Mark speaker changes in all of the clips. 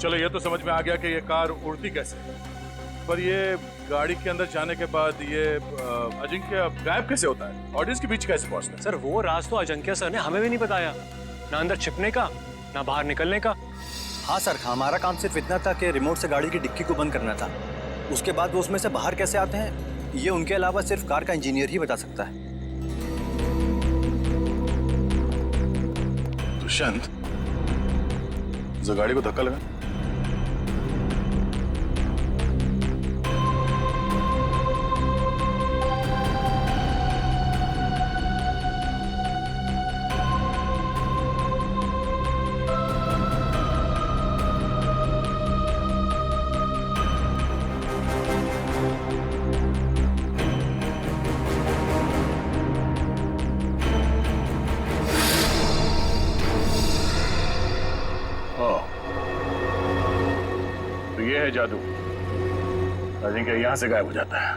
Speaker 1: चलो ये तो समझ में आ गया कि ये कार उड़ती कैसे है, पर ये गाड़ी के अंदर जाने के बाद ये अजिंक्य गायब कैसे होता है, ऑडियंस के बीच कैसे पहुंचता है?
Speaker 2: सर वो राज तो अजिंक्य सर ने हमें भी नहीं बताया, ना अंदर छिपने का ना बाहर निकलने का।
Speaker 3: हाँ सर, हमारा काम सिर्फ इतना था कि रिमोट से गाड़ी की डिक्की को बंद करना था। उसके बाद वो उसमें से बाहर कैसे आते हैं ये उनके अलावा सिर्फ कार का इंजीनियर ही बता सकता है।
Speaker 1: दुष्यंत, जो गाड़ी को धक्का लगा। तो ये है जादू, अजिंक्य यहां से गायब हो जाता है।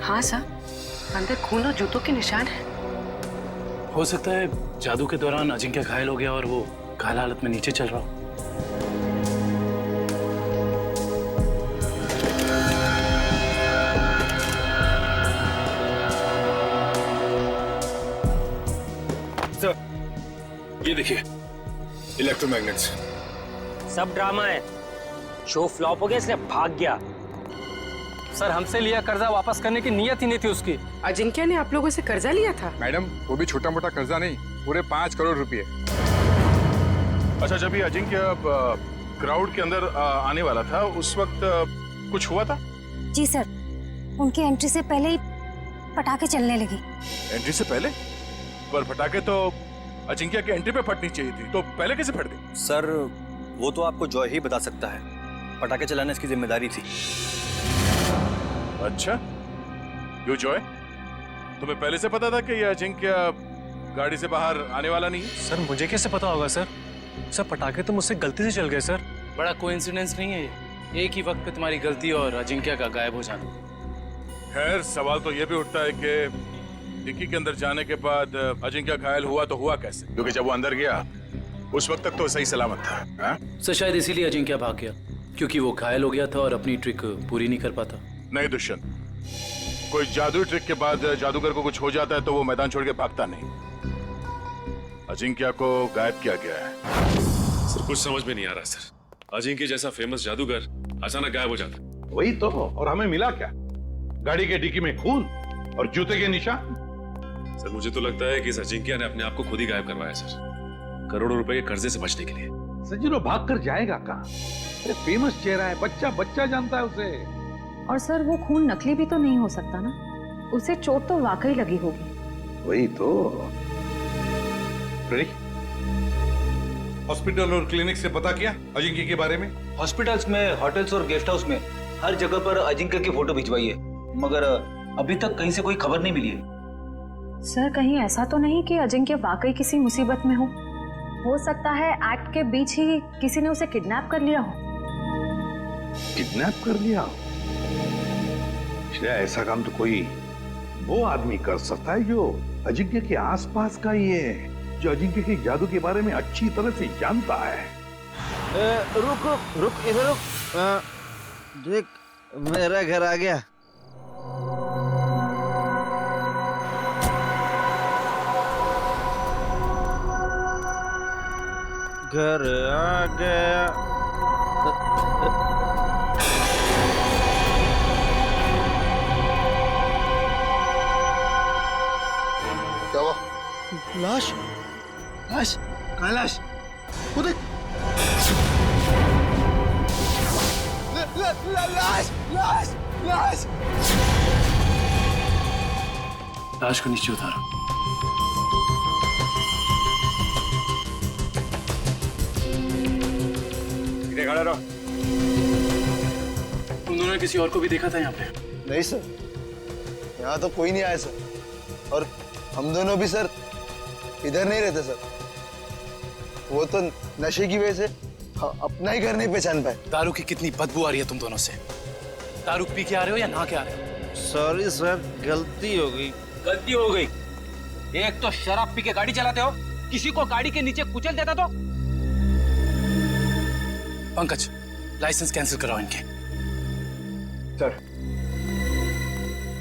Speaker 4: हाँ सर, अंदर खून और जूतों के निशान है।
Speaker 5: हो सकता है जादू के दौरान अजिंक्य घायल हो गया और वो घायल हालत में नीचे चल रहा हो।
Speaker 6: ये देखिए इलेक्ट्रोमैग्नेट्स।
Speaker 7: सब ड्रामा है, शो फ्लॉप हो गया इसलिए भाग गया।
Speaker 2: सर हमसे लिया कर्जा वापस करने की नीयत ही नहीं थी उसकी।
Speaker 4: अजिंक्य ने आप लोगों से कर्जा लिया था?
Speaker 6: मैडम वो भी छोटा मोटा कर्जा नहीं, पूरे 5 करोड़ रुपए।
Speaker 1: अच्छा, जब ये अजिंक्य क्राउड के अंदर आने वाला था उस वक्त कुछ हुआ था?
Speaker 8: जी सर, उनकी एंट्री से पहले ही पटाखे चलने लगे।
Speaker 1: एंट्री से पहले? पर पटाखे तो अजिंक्य के एंट्री पे फटनी चाहिए थी, तो पहले कैसे फट गई?
Speaker 3: सर वो तो आपको जॉय ही बता सकता है, पटाखे चलाना इसकी जिम्मेदारी थी।
Speaker 1: अच्छा, क्यों जॉय, तुम्हें पहले से पता था कि ये अजिंक्य गाड़ी से बाहर आने वाला नहीं है?
Speaker 2: सर मुझे कैसे पता होगा सर? सर पटाखे तो मुझसे गलती से चल गए सर।
Speaker 5: बड़ा कोइंसिडेंस नहीं है ये, एक ही वक्त पे तुम्हारी गलती और अजिंक्य का गायब हो जाना।
Speaker 1: खैर, सवाल तो ये भी उठता है कि डिक्की के अंदर जाने के बाद अजिंक्य घायल हुआ तो हुआ कैसे? क्योंकि जब वो अंदर गया उस वक्त तक तो सही सलामत था। हा?
Speaker 5: सर शायद इसीलिए अजिंक्य भाग गया, क्योंकि वो घायल हो गया था और अपनी ट्रिक पूरी नहीं कर पाता।
Speaker 1: नहीं दुष्यंत, कोई जादुई ट्रिक के बाद जादूगर को कुछ हो जाता है तो वो मैदान छोड़ के भागता नहीं। अजिंक्य को गायब किया गया है।
Speaker 9: सर कुछ समझ में नहीं आ रहा सर, अजिंक्य जैसा फेमस जादूगर अचानक गायब हो जाता।
Speaker 10: वही तो, और हमें मिला क्या? गाड़ी के डिक्की में खून और जूते के निशान।
Speaker 9: सर मुझे तो लगता है कि इस अजिंक्य ने अपने आप को खुद ही गायब करवाया सर, करोड़ों रुपए के कर्जे से बचने के लिए।
Speaker 10: सजीरो भाग कर जाएगा कहाँ? फेमस चेहरा है, बच्चा बच्चा जानता है उसे।
Speaker 11: और सर वो खून नकली भी तो नहीं हो सकता ना, उसे चोट तो वाकई लगी होगी।
Speaker 10: वही तो। हॉस्पिटल और क्लिनिक से पता किया अजिंक्य के बारे में?
Speaker 12: हॉस्पिटल्स में, होटल्स और गेस्ट हाउस में हर जगह पर अजिंक्य की फोटो भिजवाई है, मगर अभी तक कहीं से कोई खबर नहीं मिली है।
Speaker 11: सर कहीं ऐसा तो नहीं कि अजिंक्य वाकई किसी मुसीबत में हो सकता है एक्ट के बीच ही किसी ने उसे किडनैप कर लिया हो।
Speaker 10: किडनैप कर लिया? ऐसा काम तो कोई वो आदमी कर सकता है जो अजिंक्य के आसपास का ही है, जो अजिंक्य के जादू के बारे में अच्छी तरह से जानता है।
Speaker 7: रुक रुक रुक, इधर रुक। देख मेरा घर आ गया। घर आ गया।
Speaker 13: क्या हुआ?
Speaker 7: लाश लाश कहाँ लाश? वो देख। लाश लाश लाश।
Speaker 5: लाश को नीचे उतारो।
Speaker 10: खड़ा रहो।
Speaker 5: तुम दोनों ने किसी और को भी देखा था यहाँ पे?
Speaker 13: नहीं सर, यहाँ तो कोई नहीं आया सर, और हम दोनों भी सर इधर नहीं रहते सर। वो तो नशे की वजह से अपना ही घर नहीं पहचान पाए।
Speaker 5: दारू की कितनी बदबू आ रही है तुम दोनों से। दारू पी के आ रहे हो या नहा के आ रहे हो?
Speaker 7: सॉरी सर, गलती हो गई।
Speaker 12: गलती हो गई? एक तो शराब पी के गाड़ी चलाते हो, किसी को गाड़ी के नीचे कुचल देता तो।
Speaker 5: पंकज, लाइसेंस कैंसिल कराओ इनके।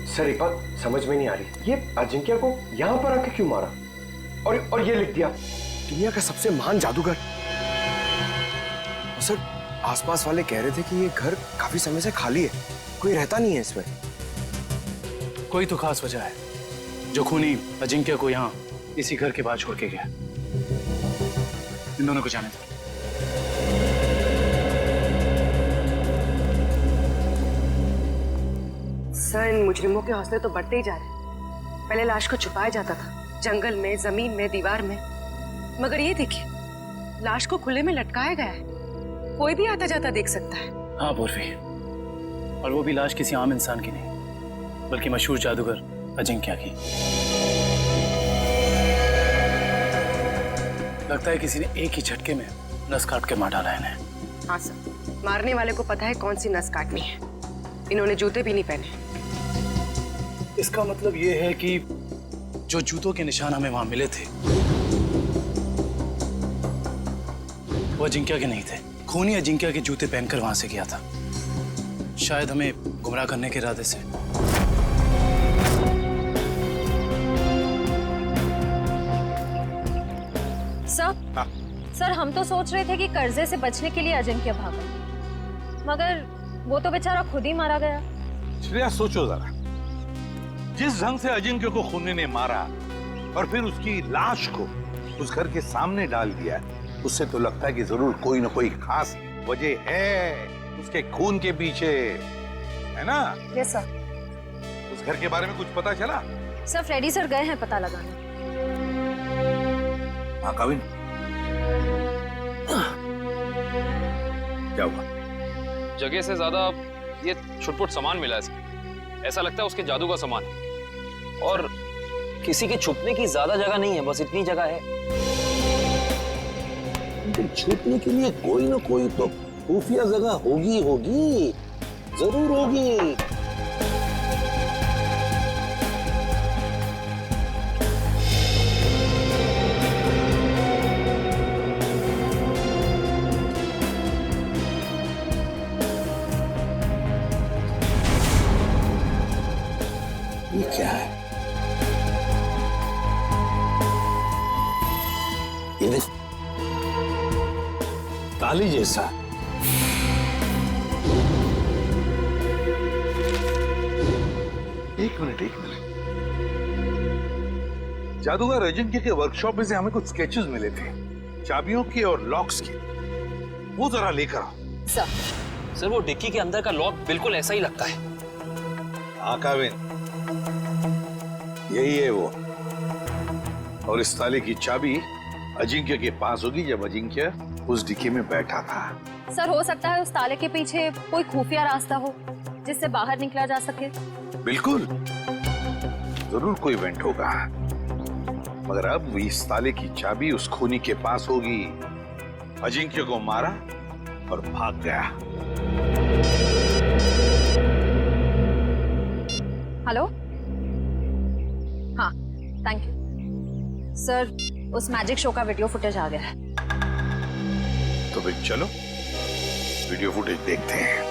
Speaker 14: सर एक बात समझ में नहीं आ रही, ये अजिंक्य को यहाँ पर आके क्यों मारा? और ये लिख दिया दुनिया का सबसे महान जादूगर। सर आसपास वाले कह रहे थे कि ये घर काफी समय से खाली है, कोई रहता नहीं है इसमें।
Speaker 5: कोई तो खास वजह है जो खूनी अजिंक्य को यहाँ इसी घर के बाहर छोड़ के गया। इन दोनों को जाने दो।
Speaker 4: सर, इन मुजरिमों के हौसले तो बढ़ते ही जा रहे हैं। पहले लाश को छुपाया जाता था, जंगल में, जमीन में, दीवार में, मगर ये देखिए, लाश को खुले में लटकाया गया है। कोई भी आता जाता देख सकता है।
Speaker 5: हाँ पूर्वी, और वो भी लाश किसी आम इंसान की नहीं, बल्कि मशहूर जादूगर अजिंक्य की। लगता है किसी ने एक ही झटके में नस काट के मार डाला इन्हें।
Speaker 4: हाँ सर, मारने वाले को पता है कौन सी नस काटनी है। इन्होंने जूते भी नहीं पहने।
Speaker 5: इसका मतलब ये है कि जो जूतों के निशान हमें वहां मिले थे वो अजिंक्य के नहीं थे। खूनी अजिंक्य के जूते पहनकर वहां से गया था, शायद हमें गुमराह करने के इरादे से।
Speaker 11: सर हम तो सोच रहे थे कि कर्जे से बचने के लिए अजिंक्य भागा, मगर वो तो बेचारा खुद ही मारा गया।
Speaker 10: श्रेया सोचो जरा, जिस ढंग से अजिंक्य को खूनी ने मारा और फिर उसकी लाश को उस घर के सामने डाल दिया, उससे तो लगता है कि जरूर कोई ना कोई खास वजह है उसके खून के पीछे, है ना?
Speaker 11: Yes sir.
Speaker 10: उस घर के बारे में कुछ पता चला?
Speaker 11: सर फ्रेडी सर गए हैं पता लगाने।
Speaker 10: हाँ कविन, क्या हुआ?
Speaker 9: जगह से ज्यादा ये छुटपुट सामान मिला है, ऐसा लगता है उसके जादू का सामान है।
Speaker 12: और किसी के छुपने की ज्यादा जगह नहीं है, बस इतनी जगह है।
Speaker 10: छुपने के लिए कोई ना कोई तो खुफिया जगह होगी, जरूर होगी। ये क्या है? ये ताली जैसा। एक मिनट। जादूगर अजिंक्य के वर्कशॉप में से हमें कुछ स्केचेस मिले थे, चाबियों के और लॉक्स के। वो जरा लेकर आओ।
Speaker 12: सर वो डिक्की के अंदर का लॉक बिल्कुल ऐसा ही लगता है।
Speaker 10: हाँ काविन, यही है वो। और इस ताले की चाबी अजिंक्य के पास होगी जब अजिंक्य उस डिक्की में बैठा था।
Speaker 11: सर हो सकता है उस ताले के पीछे कोई खुफिया रास्ता हो जिससे बाहर निकला जा सके।
Speaker 10: बिल्कुल, जरूर कोई इवेंट होगा, मगर अब इस ताले की चाबी उस खूनी के पास होगी। अजिंक्य को मारा और भाग गया।
Speaker 11: हेलो, हाँ थैंक यू सर, उस मैजिक शो का वीडियो फुटेज आ गया है।
Speaker 10: तो फिर चलो वीडियो फुटेज देखते हैं।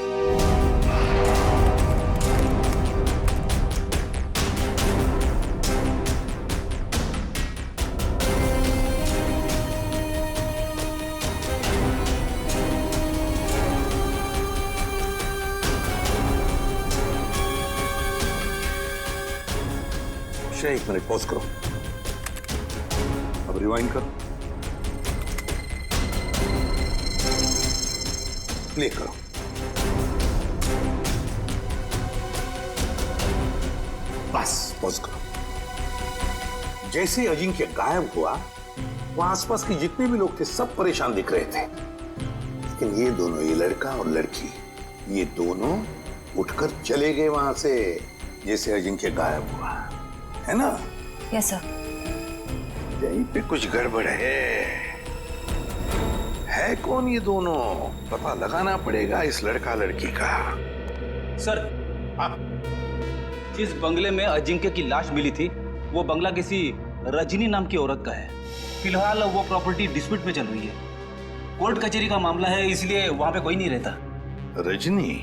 Speaker 10: एक मिनट पॉज करो, अब रिवाइंड करो, प्ले करो। बस पॉज करो। जैसे अजिंक्य गायब हुआ, वहां आसपास के जितने भी लोग थे सब परेशान दिख रहे थे, लेकिन ये दोनों, ये लड़का और लड़की, ये दोनों उठकर चले गए वहां से जैसे अजिंक्य गायब हुआ, है ना?
Speaker 11: Yes sir.
Speaker 10: यहीं पे कुछ गड़बड़ है कौन ये दोनों? पता लगाना पड़ेगा इस लड़का लड़की का।
Speaker 12: सर, जिस बंगले में अजिंक्य की लाश मिली थी वो बंगला किसी रजनी नाम की औरत का है। फिलहाल वो प्रॉपर्टी डिस्प्यूट में चल रही है। कोर्ट कचहरी का मामला है, इसलिए वहां पे कोई नहीं रहता।
Speaker 10: रजनी?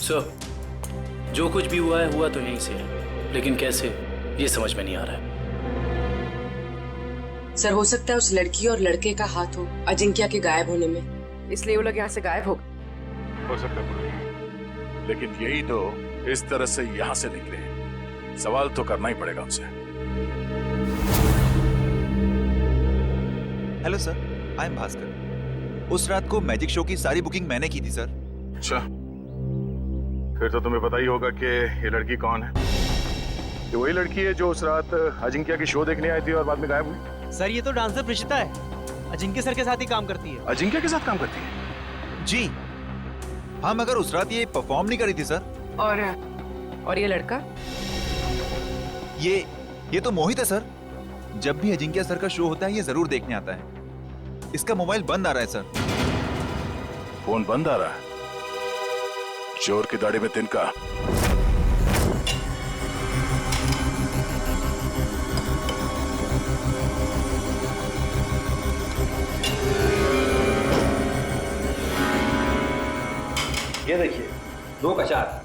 Speaker 5: सर, जो कुछ भी हुआ है हुआ तो यहीं से है, लेकिन कैसे ये समझ में नहीं आ रहा है।
Speaker 4: सर हो सकता है उस लड़की और लड़के का हाथ हो अजिंक्य के गायब होने में, इसलिए वो लोग यहाँ से गायब हो
Speaker 1: सकता है, लेकिन यही तो इस तरह से यहाँ से निकले। सवाल तो करना ही पड़ेगा उनसे।
Speaker 15: Hello sir, I am Bhaskar. उस रात को मैजिक शो की सारी बुकिंग मैंने की थी सर।
Speaker 1: अच्छा, फिर तो तुम्हें पता ही होगा कि ये लड़की कौन है। ये वही लड़की है जो उस रात अजिंक्य की शो देखने आई थी और बाद में गायब हुई।
Speaker 7: सर ये तो डांसर प्रिशिता है, अजिंक्य सर के साथ ही काम करती है।
Speaker 1: अजिंक्य के साथ काम करती है?
Speaker 15: जी हाँ, मगर उस रात ये परफॉर्म नहीं करी थी सर।
Speaker 4: और ये लड़का?
Speaker 15: ये तो मोहित है सर। जब भी अजिंक्य सर का शो होता है ये जरूर देखने आता है। इसका मोबाइल बंद आ रहा है सर।
Speaker 1: फोन बंद आ रहा है? चोर की दाढ़ी में तिनका।
Speaker 12: ये देखिए 2 का 4।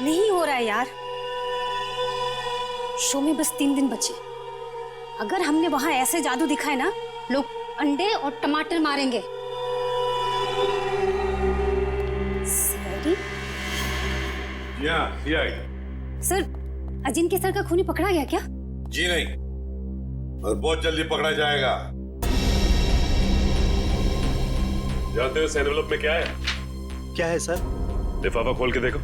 Speaker 8: नहीं हो रहा है यार। शो में बस 3 दिन बचे। अगर हमने वहां ऐसे जादू दिखाए ना, लोग अंडे और टमाटर मारेंगे। सर, अजिंक्य सर का खूनी पकड़ा गया क्या?
Speaker 10: जी नहीं, और बहुत जल्दी पकड़ा जाएगा।
Speaker 2: जानते हो इस एनवेलप में क्या है?
Speaker 3: क्या है सर?
Speaker 2: लिफाफा खोल के देखो।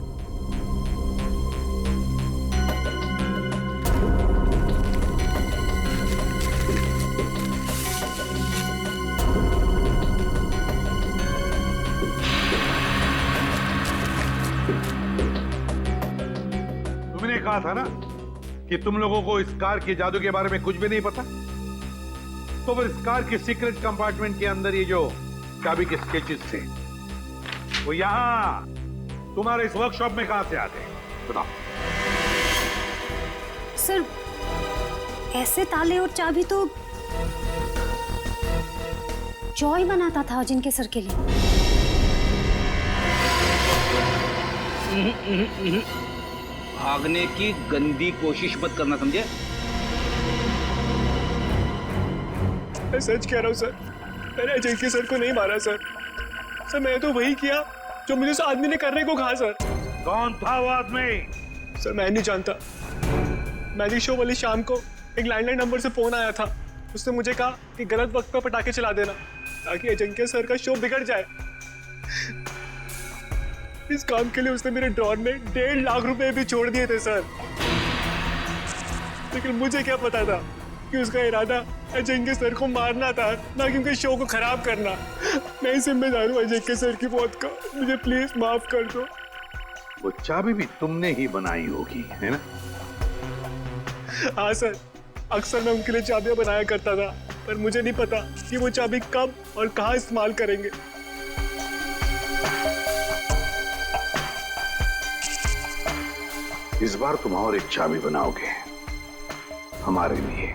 Speaker 10: तुमने कहा था ना कि तुम लोगों को इस कार के जादू के बारे में कुछ भी नहीं पता। तो फिर इस कार के सीक्रेट कंपार्टमेंट के अंदर ये जो चाबी के स्केचेस थे वो यहां तुम्हारे इस वर्कशॉप में कहां से आते हैं? बताओ।
Speaker 8: सर, ऐसे ताले और चाबी तो जॉय बनाता था अजिंक्य सर के लिए।
Speaker 12: भागने की गंदी कोशिश मत करना, समझे?
Speaker 2: मैं सच कह रहा हूँ सर, मैंने अजिंक्य सर को नहीं मारा सर। सर मैं तो वही किया जो मुझे उस आदमी ने करने को कहा सर।
Speaker 10: कौन था वो आदमी?
Speaker 2: सर मैं नहीं जानता। मैजिक शो वाली शाम को एक लैंडलाइन नंबर से फोन आया था। उसने मुझे कहा कि गलत वक्त पर पटाखे चला देना ताकि अजिंक्य सर का शो बिगड़ जाए। इस काम के लिए उसने मेरे ड्रॉर में 1.5 लाख रुपए भी छोड़ दिए थे सर। लेकिन मुझे क्या पता था कि उसका इरादा अजिंक्य सर को मारना था, ना कि उनके शो को खराब करना। मैं जिम्मेदार हूँ अजिंक्य सर की मौत का। मुझे प्लीज माफ कर दो।
Speaker 10: वो चाबी भी तुमने ही बनाई होगी, है ना?
Speaker 2: हाँ सर, अक्सर मैं उनके लिए चाबियां बनाया करता था, पर मुझे नहीं पता कि वो चाबी कब और कहाँ इस्तेमाल करेंगे।
Speaker 10: इस बार तुम और एक चाबी बनाओगे हमारे लिए।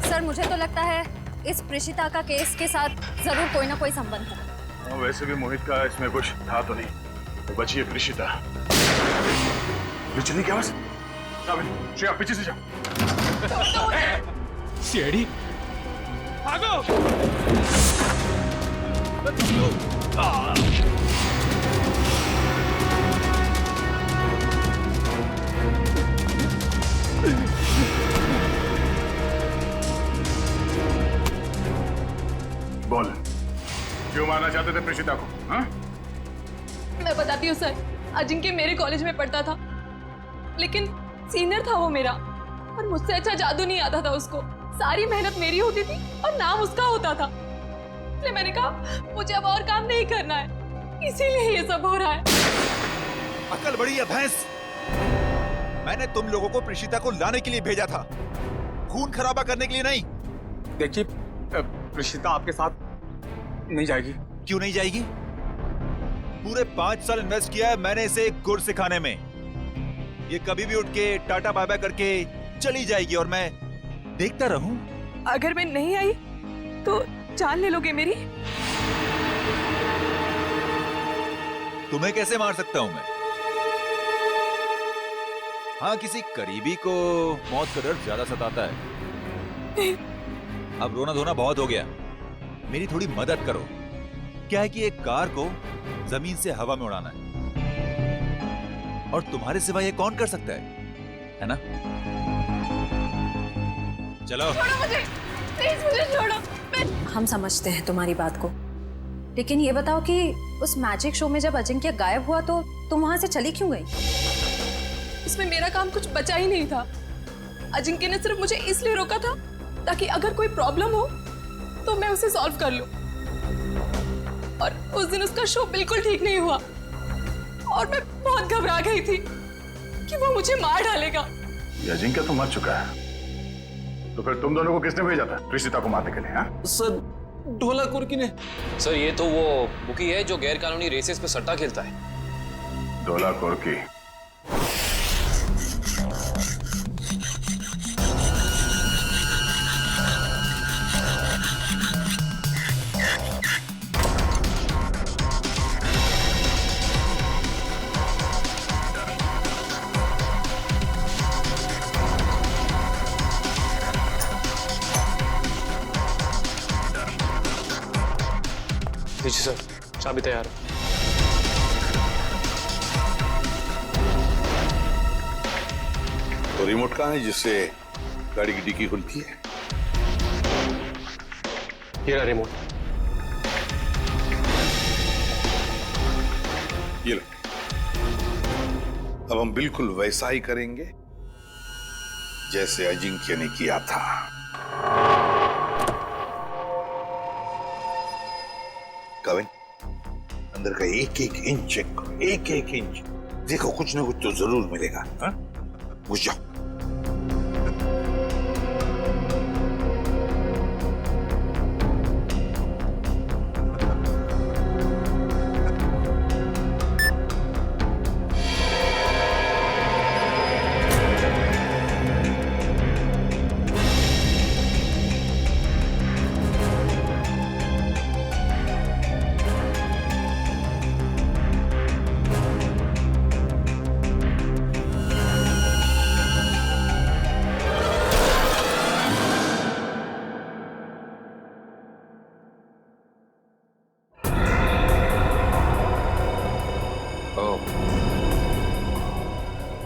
Speaker 11: सर मुझे तो लगता है इस प्रिशिता का केस के साथ जरूर कोई ना कोई संबंध है।
Speaker 1: और वैसे भी मोहित का इसमें कुछ था तो नहीं। तो बची है प्रिशिता। चलने की आवाज। श्रेया पीछे से जाओ।
Speaker 2: सीढ़ी भागो।
Speaker 1: बोल, क्यों मारना चाहते थे प्रिशिता को? हाँ?
Speaker 11: मैं हूँ सर, अजिंक्य मेरे कॉलेज में पढ़ता था, लेकिन सीनियर था वो मेरा, और मुझसे अच्छा जादू नहीं आता था उसको। सारी मेहनत मेरी होती थी और नाम उसका होता था। इसलिए मैंने कहा मुझे अब और काम नहीं करना है, इसीलिए ये सब हो रहा है।
Speaker 15: अकल बड़ी है भैंस। मैंने तुम लोगों को प्रीशिता को लाने के लिए भेजा था, खून खराबा करने के लिए नहीं।
Speaker 2: देखिए प्रीशिता आपके साथ नहीं जाएगी।
Speaker 15: क्यों नहीं जाएगी? पूरे 5 साल इन्वेस्ट किया है मैंने इसे गुर सिखाने में। ये कभी भी उठ के टाटा बाय बाय करके चली जाएगी और मैं देखता रहूं।
Speaker 11: अगर मैं नहीं आई तो जान ले लोगे मेरी?
Speaker 15: तुम्हें कैसे मार सकता हूं मैं? हाँ, किसी करीबी को मौत का डर ज्यादा सताता है। अब रोना धोना बहुत हो गया, मेरी थोड़ी मदद करो। क्या है कि एक कार को जमीन से हवा में उड़ाना है, और तुम्हारे सिवा ये कौन कर सकता है ना? चलो
Speaker 11: छोड़ो मुझे, प्लीज मुझे छोड़ो।
Speaker 16: हम समझते हैं तुम्हारी बात को, लेकिन ये बताओ कि उस मैजिक शो में जब अजिंक्य गायब हुआ तो तुम वहां से चली क्यों गई?
Speaker 11: इसमें मेरा काम कुछ बचा ही नहीं था। अजिंक्य ने सिर्फ मुझे इसलिए रोका था ताकि अगर कोई प्रॉब्लम हो तो मैं उसे सॉल्व कर लूं। और उस दिन उसका शो बिल्कुल ठीक नहीं हुआ और मैं बहुत घबरा गई थी कि वो मुझे मार डालेगा।
Speaker 1: ये अजिंक्य तो मर चुका है, तो फिर तुम दोनों को किसने भेजा था प्रीशिता को मारने के लिए? हाँ
Speaker 9: सर, ढोला कुर्की ने। सर ये तो वो बुकी है जो गैर कानूनी रेसेस पे सट्टा खेलता है।
Speaker 1: ढोला कुर्की?
Speaker 2: जी सर, चाबी तैयार है।
Speaker 10: तो रिमोट कहाँ है जिससे गाड़ी की डिक्की खुलती है?
Speaker 2: ये रहा रिमोट।
Speaker 10: ये लो। अब हम बिल्कुल वैसा ही करेंगे जैसे अजिंक्य ने किया था। कविन, अंदर का एक एक इंच चेक करो, एक एक इंच। देखो कुछ ना कुछ तो जरूर मिलेगा। हाँ? घुस जाओ।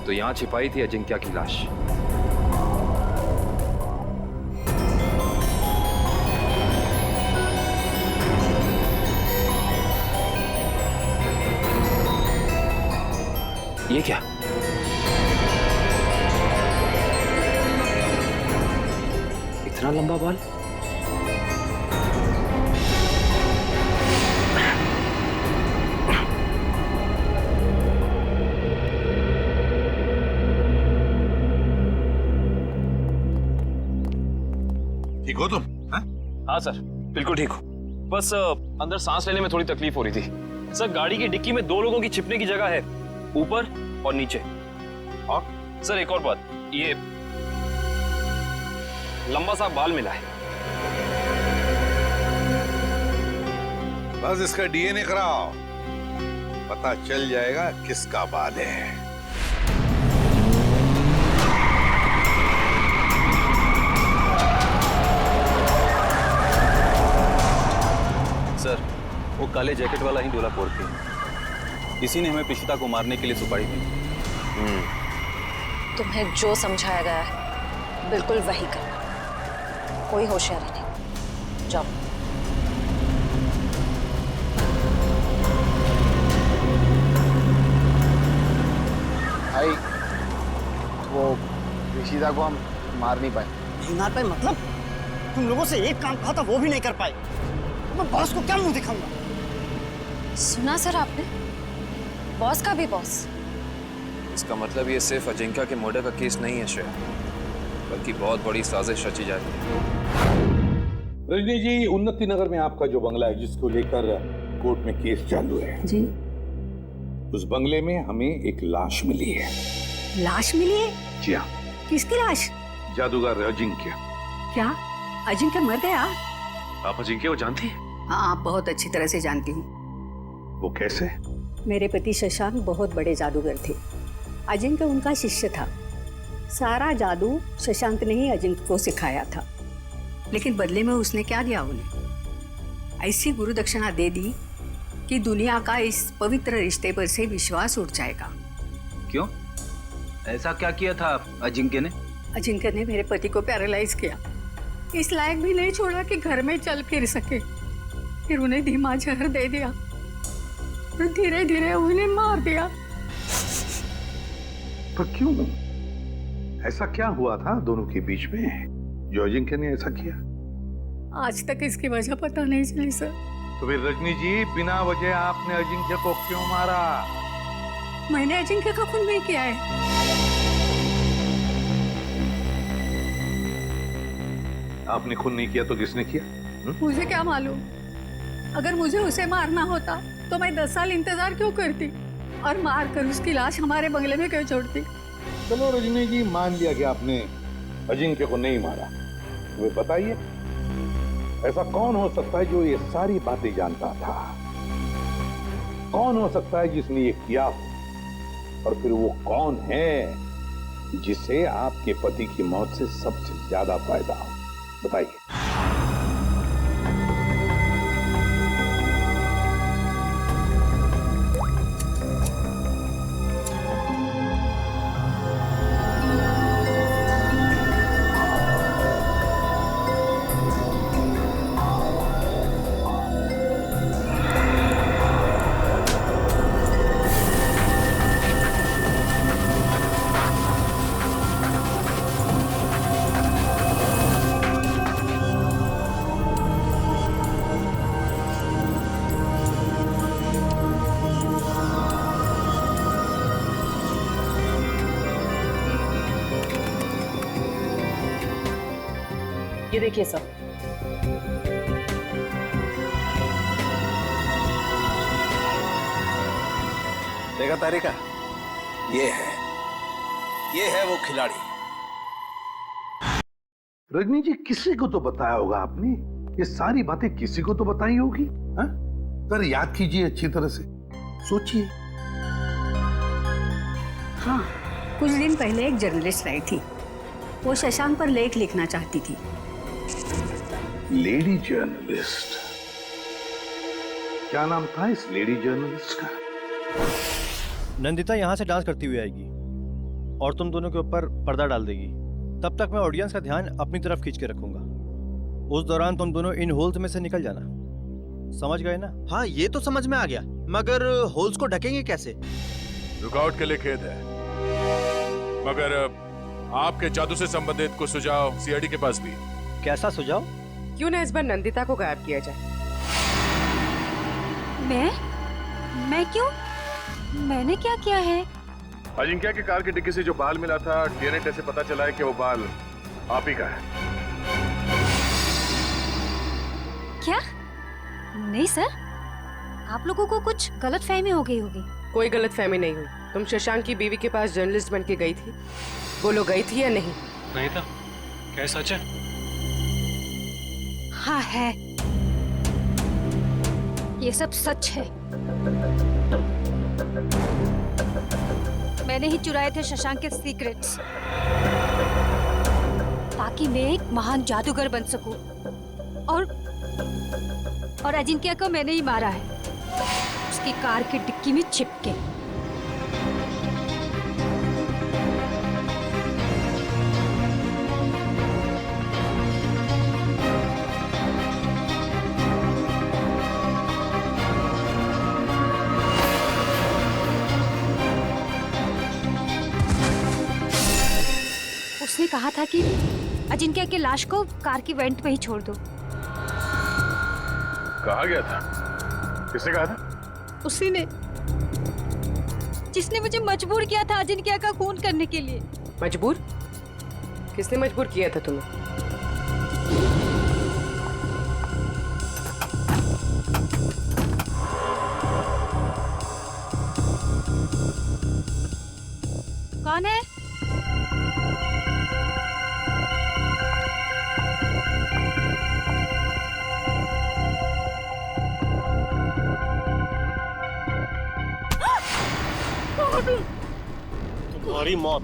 Speaker 9: तो यहां छिपाई थी अजिंक्य की लाश। ये क्या? इतना लंबा बाल?
Speaker 10: ठीक हो तुम?
Speaker 9: हाँ सर, बिल्कुल ठीक हो। बस अंदर सांस लेने में थोड़ी तकलीफ हो रही थी। सर गाड़ी की डिक्की में 2 लोगों की छिपने की जगह है, ऊपर और नीचे। और सर एक और बात, ये लंबा सा बाल मिला है।
Speaker 10: बस इसका डीएनए कराओ, पता चल जाएगा किसका बाल है।
Speaker 3: सर, वो काले जैकेट वाला ही ढोला कुर्की है। इसी ने हमें प्रीशिता को मारने के लिए सुपारी दी।
Speaker 16: तुम्हें जो समझाया गया है बिल्कुल वही करना, कोई होशियारी नहीं। जाओ।
Speaker 13: भाई वो ऋषिता को हम मार नहीं पाए।
Speaker 7: नहीं मार पाए मतलब? तुम लोगों से एक काम कहा था वो भी नहीं कर पाए। मैं बॉस को क्या मुंह दिखाऊंगा?
Speaker 16: सुना सर आपने? बॉस का भी बॉस।
Speaker 9: इसका मतलब ये सिर्फ अजिंक्य के मर्डर का केस नहीं है श्रेया, बल्कि बहुत बड़ी साजिश रची जा रही है।
Speaker 10: रजनी जी, उन्नति नगर में आपका जो बंगला है जिसको लेकर कोर्ट में केस चालू है
Speaker 8: जी।
Speaker 10: उस बंगले में हमें एक लाश मिली है।
Speaker 8: लाश मिली है?
Speaker 10: जी हाँ।
Speaker 8: किसकी लाश?
Speaker 10: जादूगर अजिंक्य।
Speaker 8: क्या अजिंक्य मर गया?
Speaker 9: आप अजिंक्य को जानती हैं?
Speaker 8: हाँ, बहुत अच्छी तरह से जानती हूँ।
Speaker 10: वो कैसे?
Speaker 8: मेरे पति शशांक बहुत बड़े जादूगर थे। अजिंक्य उनका शिष्य था। सारा जादू शशांक ने ही अजिंक्य को सिखाया था, लेकिन बदले में उसने क्या दिया उन्हें? ऐसी गुरु दक्षिणा दे दी कि दुनिया का इस पवित्र रिश्ते पर से विश्वास उठ जाएगा।
Speaker 12: क्यों? ऐसा क्या किया था अजिंक्य ने?
Speaker 8: अजिंक्य ने मेरे पति को पैरालाइज किया, इस लायक भी नहीं छोड़ा कि घर में चल फिर सके। फिर उन्हें धीमा जहर दे दिया और धीरे धीरे उन्हें मार दिया।
Speaker 10: पर क्यों? ऐसा क्या हुआ था दोनों के बीच में जो अजिंक्य ने ऐसा किया?
Speaker 8: आज तक इसकी वजह पता नहीं चली सर।
Speaker 10: तो फिर रजनी जी, बिना वजह आपने अजिंक्य को क्यों मारा?
Speaker 8: मैंने अजिंक्य का खून नहीं किया है।
Speaker 10: आपने खून नहीं किया तो किसने किया?
Speaker 8: मुझे क्या मालूम? अगर मुझे उसे मारना होता तो मैं 10 साल इंतजार क्यों करती और मार कर उसकी लाश हमारे बंगले में क्यों छोड़ती?
Speaker 10: चलो रजनी जी, मान लिया कि आपने अजिंक्य को नहीं मारा। वे बताइए, ऐसा कौन हो सकता है जो ये सारी बातें जानता था? कौन हो सकता है जिसने ये किया हो? और फिर वो कौन है जिसे आपके पति की मौत से सबसे ज्यादा फायदा हो? बताइए।
Speaker 4: ये देखिए सर।
Speaker 3: देखा तारिका?
Speaker 10: ये है वो खिलाड़ी। रजनी जी, किसी को तो बताया होगा आपने। ये सारी बातें किसी को तो बताई होगी। हाँ? पर याद कीजिए अच्छी तरह से, सोचिए।
Speaker 8: हाँ, कुछ दिन पहले एक जर्नलिस्ट आई थी। वो शशांक पर लेख लिखना चाहती थी।
Speaker 10: Lady journalist? क्या नाम था इस लेडी जर्नलिस्ट का?
Speaker 3: नंदिता यहाँ से डांस करती हुई आएगी और तुम दोनों के ऊपर पर्दा डाल देगी। तब तक मैं ऑडियंस का ध्यान अपनी तरफ खींच के रखूंगा। उस दौरान तुम दोनों इन होल्स में से निकल जाना। समझ गए ना?
Speaker 7: हाँ, ये तो समझ में आ गया, मगर होल्स को ढकेंगे कैसे?
Speaker 1: रुकावट के लिए खेद है, मगर आपके जादू से संबंधित कुछ सुझाव सीआईडी के पास भी।
Speaker 3: कैसा सुझाव?
Speaker 4: क्यों ना इस बार नंदिता को गायब किया जाए?
Speaker 8: मैं क्यों? मैंने क्या किया है?
Speaker 1: अजिंक्य की कार की डिक्की से जो बाल मिला था, डीएनए टेस्ट से पता चला है कि वो बाल आप ही का है।
Speaker 8: क्या? नहीं सर, आप लोगों को कुछ गलतफहमी हो गई होगी।
Speaker 4: कोई गलतफहमी नहीं हुई। तुम शशांक की बीवी के पास जर्नलिस्ट बन के गई थी, बोलो गई थी या नहीं?
Speaker 2: नहीं था। क्या सच है?
Speaker 8: हाँ है, ये सब सच है। मैंने ही चुराए थे शशांक के सीक्रेट्स, ताकि मैं एक महान जादूगर बन सकूं। और अजिंक्य को मैंने ही मारा है, उसकी कार की डिक्की में छिप के।
Speaker 17: उसने कहा था कि अजिंक्य की लाश को कार की वेंट पे ही छोड़ दो।
Speaker 1: कहा गया था? किसने कहा था?
Speaker 17: उसी ने, जिसने मुझे मजबूर किया था अजिंक्य का खून करने के लिए।
Speaker 4: मजबूर? किसने मजबूर किया था तुम्हें?
Speaker 17: कौन है?
Speaker 2: तुम्हारी मौत।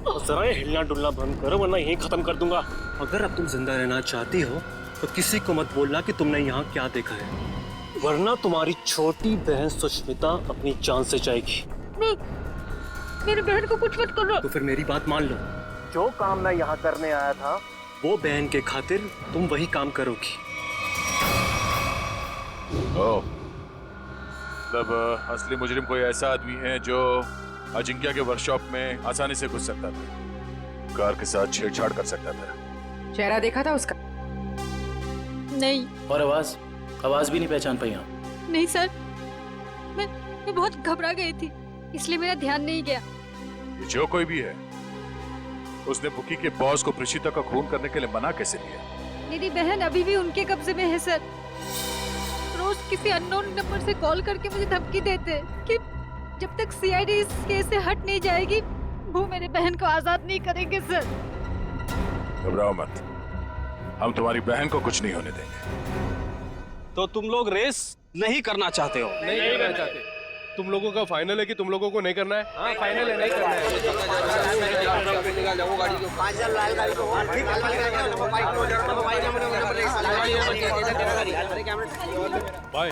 Speaker 2: और जरा ये हिलना डुलना बंद करो वरना यहीं खत्म कर दूंगा। अगर अब तुम जिंदा रहना चाहती हो तो किसी को मत बोलना कि तुमने यहाँ क्या देखा है, वरना तुम्हारी छोटी बहन सुष्मिता अपनी जान से जाएगी।
Speaker 17: नहीं, मेरी बहन को कुछ मत करो।
Speaker 2: तो फिर मेरी बात मान लो, जो काम मैं यहाँ करने आया था वो बहन के खातिर तुम वही काम करोगी।
Speaker 1: ओह, मतलब असली मुजरिम कोई ऐसा आदमी है जो अजिंक्य के वर्कशॉप में आसानी से घुस सकता था, कार के साथ छेड़छाड़ कर सकता था।
Speaker 4: चेहरा देखा था उसका?
Speaker 16: नहीं।
Speaker 5: और आवाज भी नहीं पहचान पाई आप?
Speaker 17: नहीं सर, मैं बहुत घबरा गई थी, इसलिए मेरा ध्यान नहीं गया।
Speaker 1: जो कोई भी है, उसने बुकी के बॉस को प्रीशिता का खून करने के लिए मना कैसे किया?
Speaker 17: मेरी बहन अभी भी उनके कब्जे में है सर। रोज किसी अननोन नंबर से कॉल करके मुझे धमकी देते कि जब तक सीआईडी इस केस से हट नहीं जाएगी वो मेरे बहन को आजाद नहीं करेंगे सर।
Speaker 1: घबराओ मत, हम तुम्हारी बहन को कुछ नहीं होने देंगे।
Speaker 18: तो तुम लोग रेस नहीं करना चाहते हो?
Speaker 2: नहीं करना चाहते। तुम लोगों का फाइनल है कि तुम लोगों को नहीं करना है? हाँ फाइनल है, नहीं करना है। बाय।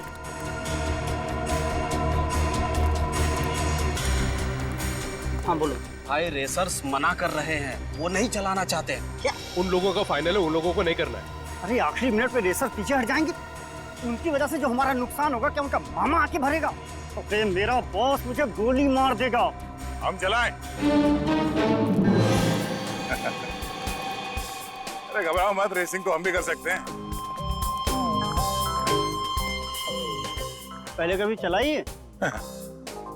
Speaker 18: हाँ बोलो। भाई रेसर्स मना कर रहे हैं, वो नहीं चलाना चाहते।
Speaker 2: क्या? उन लोगों का फाइनल है, उन लोगों को नहीं करना है।
Speaker 7: अरे आखिरी मिनट पे रेसर पीछे हट जाएंगे, उनकी वजह से जो हमारा नुकसान होगा क्या उनका मामा आके भरेगा? तो फिर मेरा बॉस मुझे गोली मार देगा।
Speaker 1: हम चलाएं? अरे घबराओ मत, रेसिंग तो हम भी कर सकते हैं।
Speaker 7: पहले कभी चलाई है?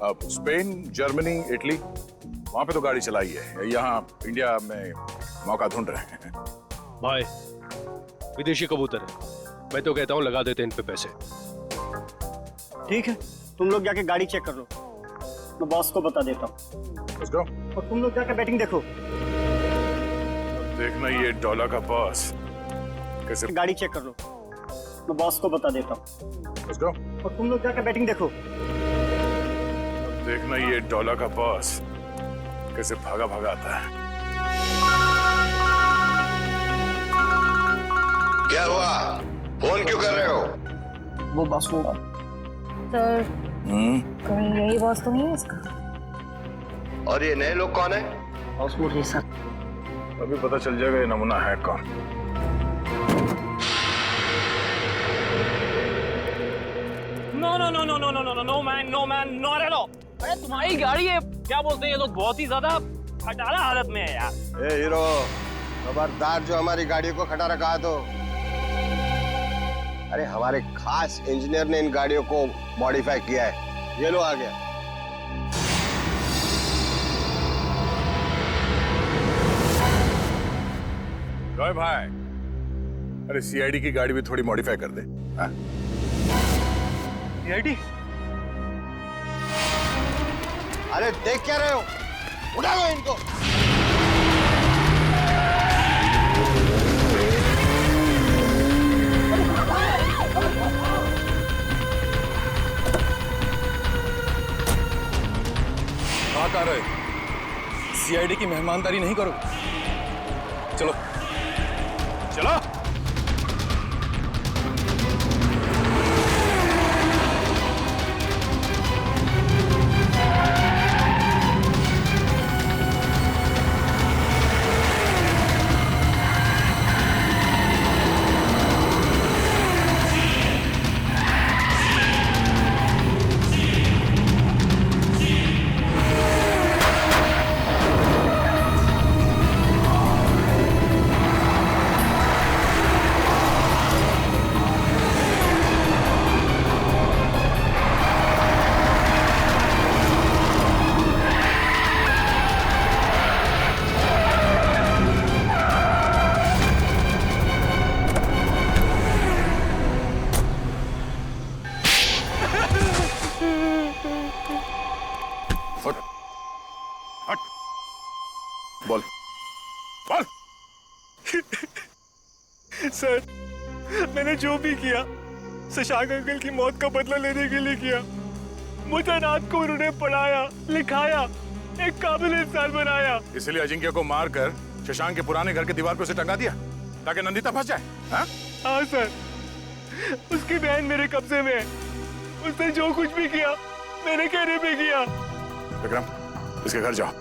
Speaker 1: अब स्पेन, जर्मनी, इटली, वहां पे तो गाड़ी चलाई है। यहाँ इंडिया में मौका ढूंढ रहे हैं।
Speaker 2: भाई विदेशी कबूतर है, मैं तो कहता हूँ लगा देते इन पे पैसे।
Speaker 7: ठीक है, तुम लोग जाके गाड़ी चेक कर लो, मैं बॉस को बता देता हूँ।
Speaker 1: Let's go.
Speaker 7: और तुम लोग जाके बैटिंग देखो।
Speaker 1: देखना ये डॉलर का बॉस कैसे।
Speaker 7: गाड़ी चेक कर लो, मैं बॉस को बता देता हूँ।
Speaker 1: Let's go.
Speaker 7: और तुम लोग जाके बैटिंग देखो।
Speaker 1: देखना ये डॉलर का बॉस कैसे भागा भागा आता है।
Speaker 10: क्या हुआ? फोन क्यों कर रहे हो?
Speaker 7: वो बॉस होगा।
Speaker 16: सर, कहीं यही बॉस तो नहीं है इसका?
Speaker 10: और ये नए लोग कौन है?
Speaker 7: बॉस वो रेसर।
Speaker 1: अभी पता चल जाएगा ये नमूना है कौन।
Speaker 9: No no no no no no no no man, no man, not at all. अरे तुम्हारी गाड़ी है, क्या बोलते हैं ये लोग, बहुत ही ज्यादा खटारा हालत में है यार।
Speaker 13: ए हीरो, खबरदार जो हमारी गाड़ियों को खटारा कहा तो। अरे हमारे खास इंजीनियर ने इन गाड़ियों को मॉडिफाई किया है। ये लो आ गया।
Speaker 1: रोय भाई, अरे सीआईडी की गाड़ी भी थोड़ी मॉडिफाई कर दे।
Speaker 2: सीआईडी?
Speaker 13: अरे देख क्या रहे हो? उठा लो इनको।
Speaker 6: कहाँ आ रहे? सीआईडी की मेहमानदारी नहीं करो। चलो
Speaker 1: चलो। हट। बोल बोल।
Speaker 2: सर, मैंने जो भी किया शशांक अंकल की मौत का बदला लेने के लिए किया। मुझे रात को उन्होंने पढ़ाया, लिखाया, एक काबिल इंसान बनाया।
Speaker 1: इसलिए अजिंक्य को मारकर शशांक के पुराने घर के दीवार पे उसे टंगा दिया ताकि नंदिता फंस जाए। हाँ?
Speaker 2: हाँ सर, उसकी बहन मेरे कब्जे में है। उसने जो कुछ भी किया मेरे कहने पे किया।
Speaker 1: विक्रम, इसके घर जाओ,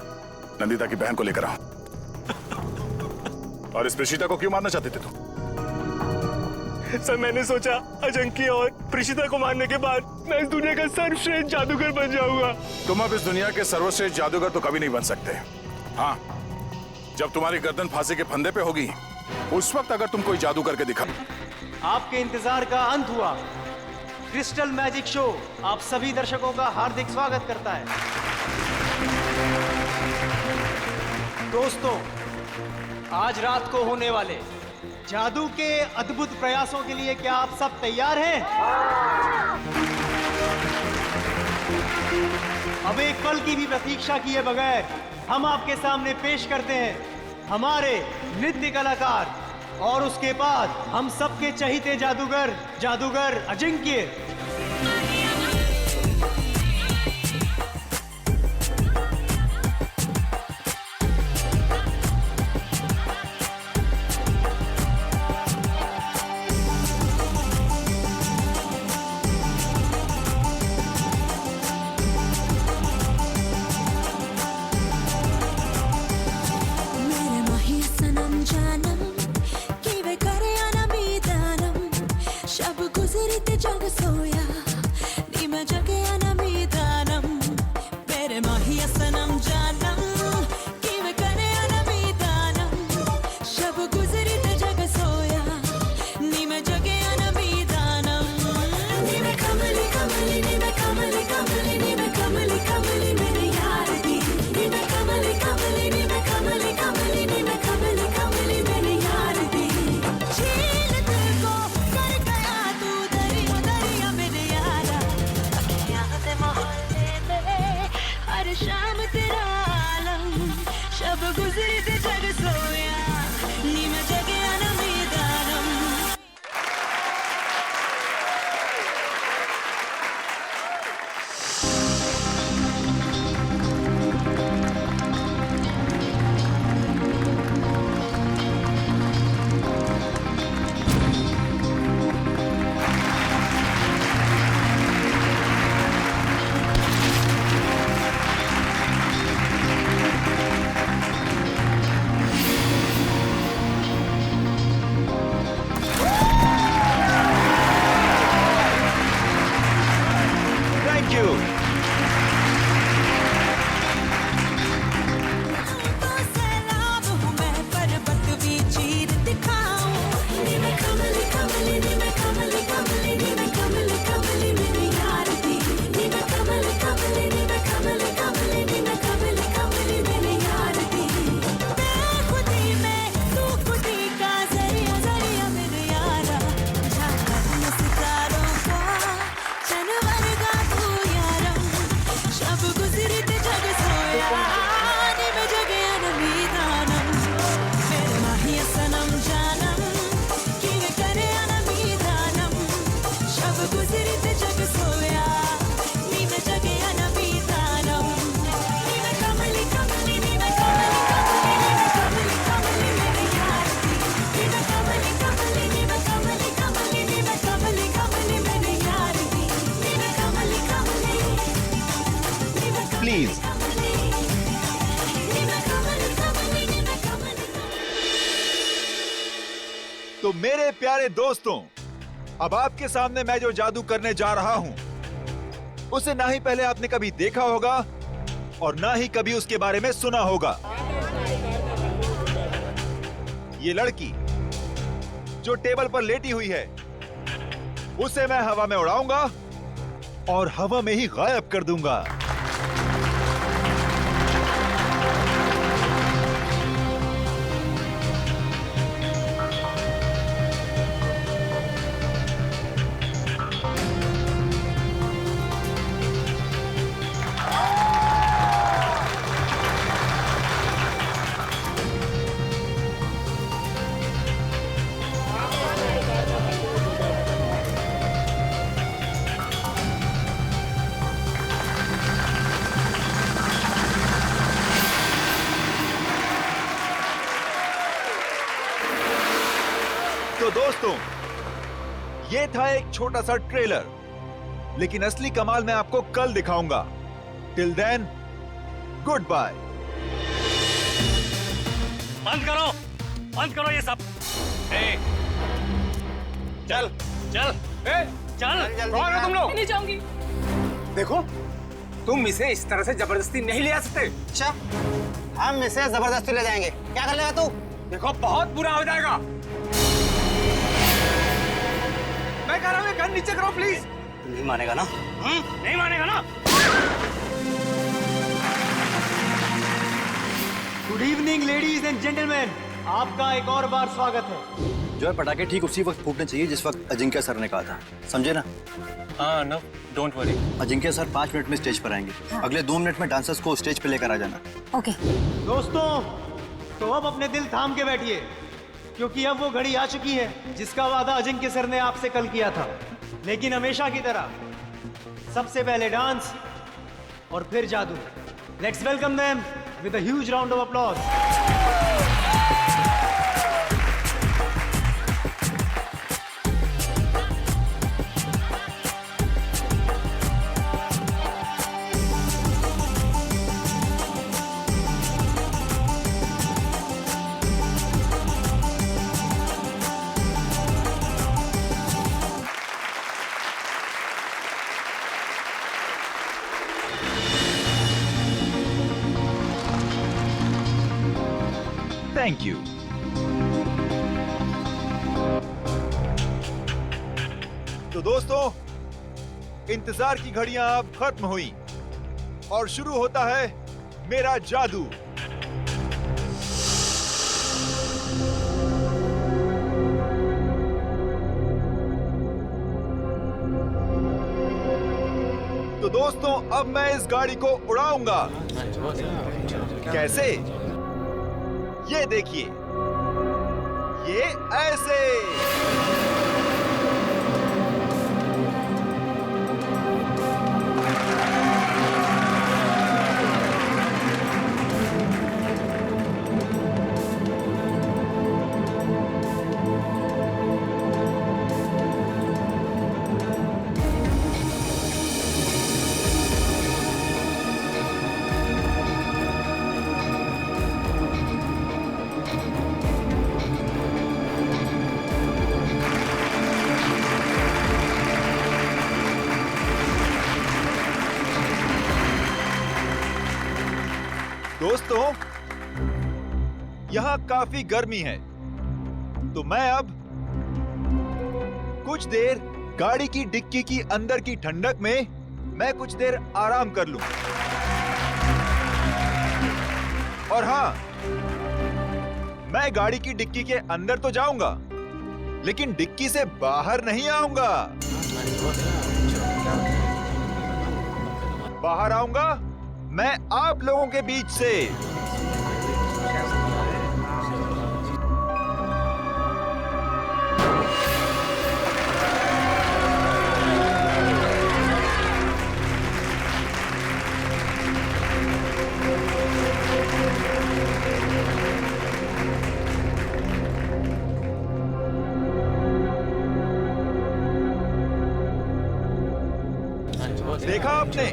Speaker 1: नंदिता की बहन को लेकर आओ। और इस प्रीशिता को क्यों मारना चाहते थे तुम?
Speaker 2: सर, मैंने सोचा अजिंक्य और प्रीशिता को मारने के बाद मैं इस दुनिया का सर्वश्रेष्ठ जादूगर बन जाऊंगा।
Speaker 1: तुम अब इस दुनिया के सर्वश्रेष्ठ जादूगर तो कभी नहीं बन सकते। हाँ, जब तुम्हारी गर्दन फांसी के फंदे पे होगी उस वक्त अगर तुम कोई जादू करके दिखा।
Speaker 3: आपके इंतजार का अंत हुआ। क्रिस्टल मैजिक शो आप सभी दर्शकों का हार्दिक स्वागत करता है। दोस्तों, आज रात को होने वाले जादू के अद्भुत प्रयासों के लिए क्या आप सब तैयार हैं? अब एक पल की भी प्रतीक्षा किए बगैर हम आपके सामने पेश करते हैं हमारे नृत्य कलाकार और उसके बाद हम सबके चहीते जादूगर अजिंक्य। प्लीज।
Speaker 15: तो मेरे प्यारे दोस्तों, अब आपके सामने मैं जो जादू करने जा रहा हूं उसे ना ही पहले आपने कभी देखा होगा और ना ही कभी उसके बारे में सुना होगा। ये लड़की जो टेबल पर लेटी हुई है उसे मैं हवा में उड़ाऊंगा और हवा में ही गायब कर दूंगा। दोस्तों, ये था एक छोटा सा ट्रेलर, लेकिन असली कमाल मैं आपको कल दिखाऊंगा। Till then, good bye.
Speaker 2: बंद करो ये सब। चल चल चल,
Speaker 11: कौन हो तुम लोग? नहीं जाऊंगी।
Speaker 18: देखो, तुम इसे इस तरह से जबरदस्ती नहीं ले आ सकते।
Speaker 7: अच्छा, हम इसे जबरदस्ती ले जाएंगे। क्या कर लेगा तू?
Speaker 18: देखो, बहुत बुरा हो जाएगा। मैं कह रहा हूँ गन नीचे करो प्लीज।
Speaker 7: नहीं मानेगा ना?
Speaker 18: नहीं मानेगा ना?
Speaker 3: Good evening ladies and gentleman, आपका एक और बार स्वागत है। जो है पटाखे ठीक उसी वक्त फूटने चाहिए जिस वक्त अजिंक्य सर ने कहा था, समझे ना?
Speaker 2: हाँ no, don't worry.
Speaker 3: Ajinkya sir 5 minute में स्टेज पर आएंगे। अगले 2 मिनट में डांसर्स को स्टेज पे लेकर आ जाना।
Speaker 16: ओके।
Speaker 3: दोस्तों, तो अब अपने दिल थाम के बैठिए, क्योंकि अब वो घड़ी आ चुकी है जिसका वादा अजिंक्य सर ने आपसे कल किया था। लेकिन हमेशा की तरह सबसे पहले डांस और फिर जादू। Let's welcome them with a huge round of applause.
Speaker 15: Thank you. तो दोस्तों, इंतजार की घड़ियां अब खत्म हुई और शुरू होता है मेरा जादू। तो दोस्तों, अब मैं इस गाड़ी को उड़ाऊंगा। कैसे? ये देखिए, ये ऐसे। दोस्तों, यहाँ काफी गर्मी है, तो मैं अब कुछ देर गाड़ी की डिक्की की अंदर की ठंडक में मैं कुछ देर आराम कर लूं। और हाँ, मैं गाड़ी की डिक्की के अंदर तो जाऊंगा, लेकिन डिक्की से बाहर नहीं आऊंगा। बाहर आऊंगा मैं आप लोगों के बीच से। देखा आपने,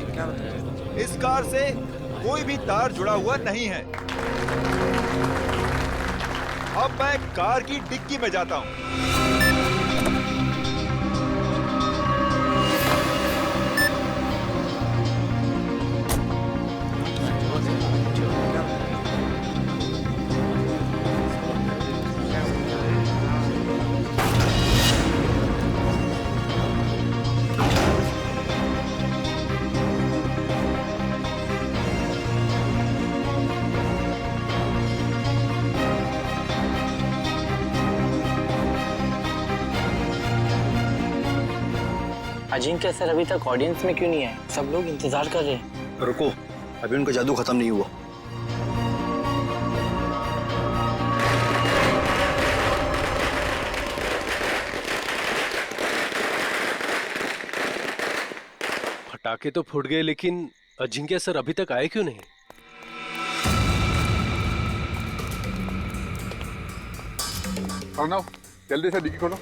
Speaker 15: इस कार से कोई भी तार जुड़ा हुआ नहीं है। अब मैं कार की डिक्की में जाता हूं।
Speaker 18: अजिंक्य सर अभी तक ऑडियंस में क्यों नहीं है? सब लोग इंतजार कर रहे हैं।
Speaker 3: रुको, अभी उनका जादू खत्म नहीं हुआ।
Speaker 2: पटाखे तो फूट गए, लेकिन अजिंक्य सर अभी तक आए क्यों नहीं?
Speaker 6: अर्णव, जल्दी से डिक्की खोलो।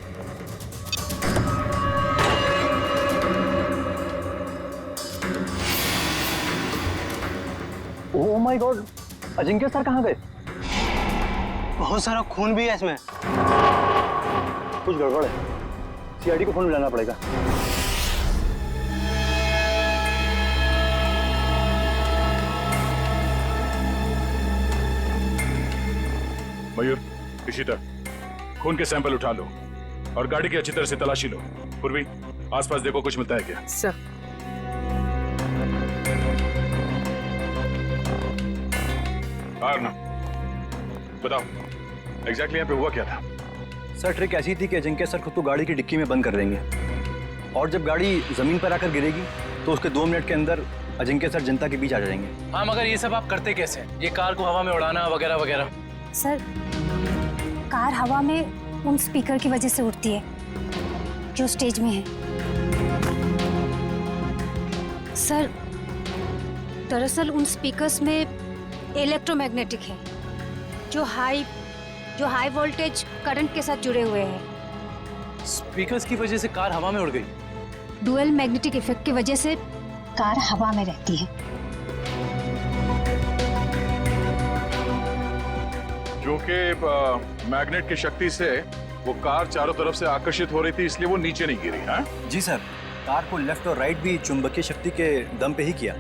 Speaker 7: Oh my God, Ajinkya sir कहाँ गए?
Speaker 18: बहुत सारा खून भी है इसमें।
Speaker 7: कुछ गड़बड़ है, सीआईडी को फोन मिलाना पड़ेगा।
Speaker 1: मयूर, इशिता, खून के सैंपल उठा लो और गाड़ी की अच्छी तरह से तलाशी लो। पूर्वी, आसपास देखो कुछ मिलता है क्या?
Speaker 4: सर।
Speaker 1: आरना, बताओ एग्जैक्टली यहाँ पे हुआ क्या था?
Speaker 3: सर ट्रिक ऐसी थी कि अजिंक्य सर खुद को गाड़ी की डिक्की में बंद कर देंगे और जब गाड़ी जमीन पर आकर गिरेगी तो उसके 2 मिनट के अंदर अजिंक्य सर जनता के बीच आ जाएंगे।
Speaker 5: हाँ, मगर ये सब आप करते कैसे? ये कार को हवा में उड़ाना वगैरह वगैरह।
Speaker 16: सर, कार हवा में उन स्पीकर की वजह से उड़ती है जो स्टेज में है। सर, दरअसल उन स्पीकर्स में इलेक्ट्रोमैग्नेटिक है जो हाई वोल्टेज करंट के साथ जुड़े हुए हैं।
Speaker 5: स्पीकर्स की वजह से कार हवा में उड़ गई।
Speaker 16: डुअल मैग्नेटिक इफेक्ट की वजह से कार हवा में रहती है।
Speaker 1: क्योंकि मैग्नेट की शक्ति से वो कार चारों तरफ से आकर्षित हो रही थी, इसलिए वो नीचे नहीं गिरी। हाँ
Speaker 3: जी सर, कार को लेफ्ट और राइट भी चुंबकीय शक्ति के दम पे ही किया।